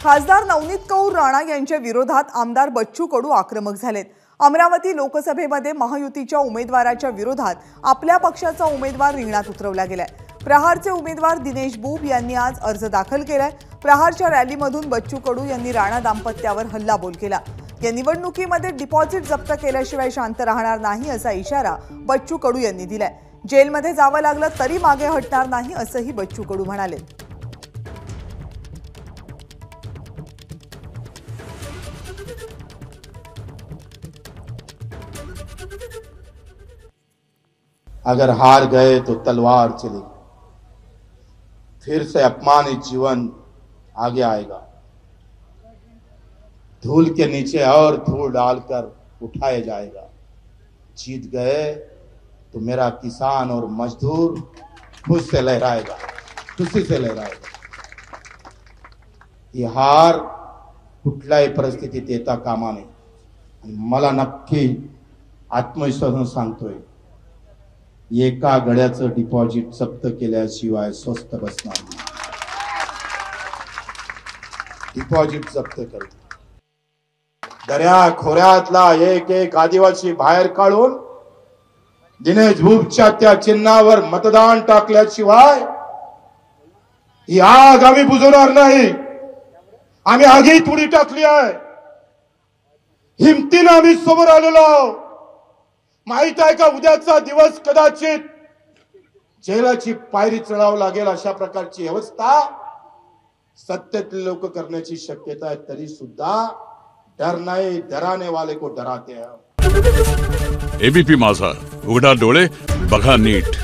खासदार नवनीत कौर राणा यांच्या विरोधात आमदार बच्चू कडू आक्रमक झालेत। अमरावती लोकसभेमध्ये महायुतीच्या उमेदवाराच्या विरोधात आपल्या पक्षाचा उमेदवार रिंगणात उतरवला गेलाय। प्रहारचे उमेदवार दिनेश बुब यांनी आज अर्ज दाखल केलाय। प्रहारच्या रॅलीमधून बच्चू कडू यांनी राणा दाम्पत्यावर हल्लाबोल केला। या निवडणुकीमध्ये डिपॉझिट जप्त केल्याशिवाय शांत राहणार नाही असा इशारा बच्चू कडू यांनी दिलाय। जेलमध्ये जावं लागलं तरी मागे हटणार नाही असंही बच्चू कडू म्हणाले। अगर हार गए तो तलवार चलेगी, फिर से अपमानित जीवन आगे आएगा। धूल के नीचे और धूल डालकर उठाया जाएगा। जीत गए तो मेरा किसान और मजदूर खुद से लहराएगा, खुशी से लहराएगा। ही हार कुठल्याही परिस्थितीत येता कामा नये आणि मला नक्की आत्मविश्वासाने सांगतोय, एका गड्याचं डिपॉझिट जप्त केल्याशिवाय स्वस्त बसणार नाही। डिपॉझिट जप्त करू, दर्या खोऱ्यातला एक एक आदिवासी बाहेर काढून दिनेश बुबच्या त्या चिन्हावर मतदान टाकल्याशिवाय ही आग आम्ही बुजवणार नाही। आम्ही आगीत उडी टाकली आहे, हिमतीने आम्ही समोर आलेलो आहोत। माहित आहे का, उद्याचा दिवस कदाचित जेलाची पायरी चढावं लागेल अशा प्रकारची अवस्था सत्तेतले लोक करण्याची शक्यता आहे। तरी सुद्धा डर नाही, डराने वाले को डराते हैं। एबीपी माझा, उघडा डोळे बघा नीट।